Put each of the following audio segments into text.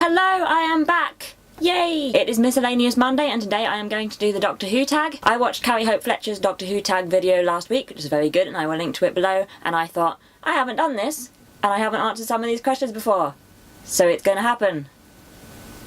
Hello, I am back! Yay! It is Miscellaneous Monday and today I am going to do the Doctor Who tag. I watched Carrie Hope Fletcher's Doctor Who tag video last week, which is very good, and I will link to it below, and I thought, I haven't done this, and I haven't answered some of these questions before, so it's gonna happen.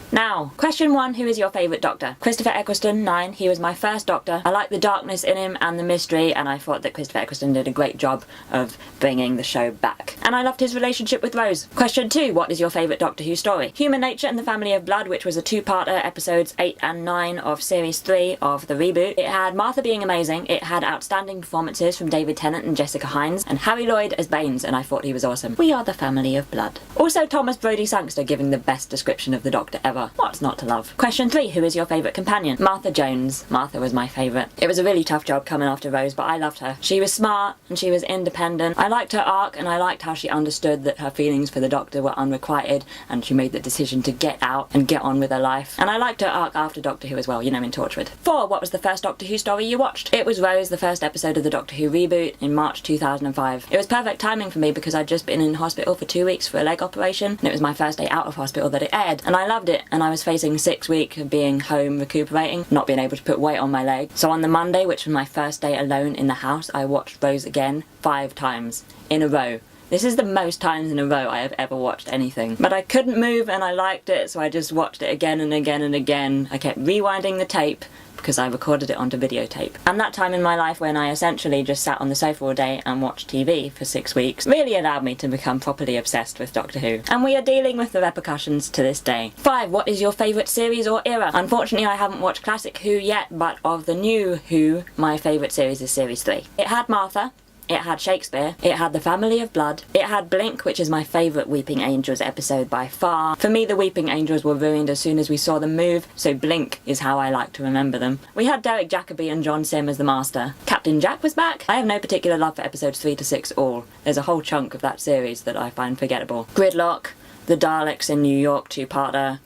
Now, question 1, who is your favourite Doctor? Christopher Eccleston, 9, he was my first Doctor. I like the darkness in him and the mystery, and I thought that Christopher Eccleston did a great job of bringing the show back. And I loved his relationship with Rose. Question 2, what is your favourite Doctor Who story? Human Nature and the Family of Blood, which was a two-parter, episodes 8 and 9 of series 3 of the reboot. It had Martha being amazing, it had outstanding performances from David Tennant and Jessica Hines, and Harry Lloyd as Baines, and I thought he was awesome. We are the Family of Blood. Also Thomas Brodie Sangster giving the best description of the Doctor ever. What's not to love? Question 3, who is your favourite companion? Martha Jones. Martha was my favourite. It was a really tough job coming after Rose, but I loved her. She was smart and she was independent. I liked her arc and I liked how she understood that her feelings for the Doctor were unrequited and she made the decision to get out and get on with her life. And I liked her arc after Doctor Who as well, you know, in Torchwood. 4, what was the first Doctor Who story you watched? It was Rose, the first episode of the Doctor Who reboot in March 2005. It was perfect timing for me because I'd just been in hospital for 2 weeks for a leg operation and it was my first day out of hospital that it aired, and I loved it, and I was facing 6 weeks of being home recuperating, not being able to put weight on my leg. So on the Monday, which was my first day alone in the house, I watched Rose again 5 times in a row. This is the most times in a row I have ever watched anything. But I couldn't move and I liked it, so I just watched it again and again and again. I kept rewinding the tape because I recorded it onto videotape. And that time in my life when I essentially just sat on the sofa all day and watched TV for 6 weeks really allowed me to become properly obsessed with Doctor Who. And we are dealing with the repercussions to this day. 5, what is your favourite series or era? Unfortunately I haven't watched classic Who yet, but of the new Who, my favourite series is series 3. It had Martha, it had Shakespeare, it had the Family of Blood, it had Blink, which is my favourite Weeping Angels episode by far. For me the Weeping Angels were ruined as soon as we saw them move, so Blink is how I like to remember them. We had Derek Jacobi and John Sim as the Master. Captain Jack was back. I have no particular love for episodes 3 to 6 all. There's a whole chunk of that series that I find forgettable. Gridlock, the Daleks in New York two-parter,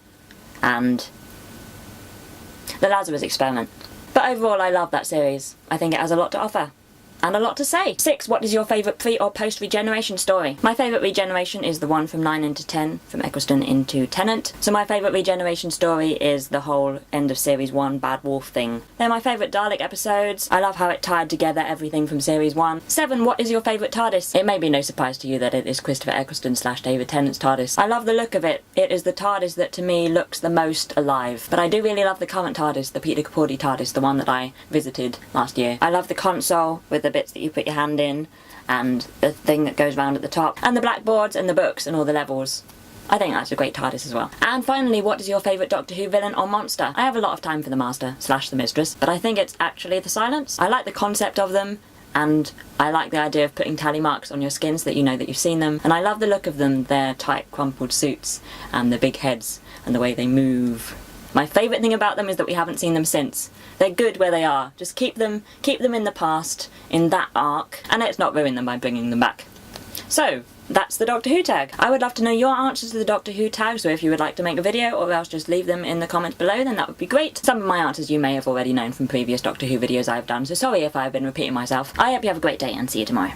and the Lazarus Experiment. But overall I love that series. I think it has a lot to offer. And a lot to say. 6, what is your favourite pre- or post-regeneration story? My favourite regeneration is the one from 9 into 10, from Eccleston into Tennant. So my favourite regeneration story is the whole end of Series 1 Bad Wolf thing. They're my favourite Dalek episodes. I love how it tied together everything from Series 1. 7, what is your favourite TARDIS? It may be no surprise to you that it is Christopher Eccleston / David Tennant's TARDIS. I love the look of it. It is the TARDIS that to me looks the most alive. But I do really love the current TARDIS, the Peter Capaldi TARDIS, the one that I visited last year. I love the console with the bits that you put your hand in and the thing that goes round at the top, and the blackboards and the books and all the levels. I think that's a great TARDIS as well. And finally, what is your favourite Doctor Who villain or monster? I have a lot of time for the Master / the Mistress, but I think it's actually the Silence. I like the concept of them, and I like the idea of putting tally marks on your skin so that you know that you've seen them, and I love the look of them, their tight crumpled suits and the big heads and the way they move. My favourite thing about them is that we haven't seen them since. They're good where they are. Just keep them in the past, in that arc, and let's not ruin them by bringing them back. So, that's the Doctor Who tag. I would love to know your answers to the Doctor Who tag, so if you would like to make a video or else just leave them in the comments below, then that would be great. Some of my answers you may have already known from previous Doctor Who videos I've done, so sorry if I've been repeating myself. I hope you have a great day and see you tomorrow.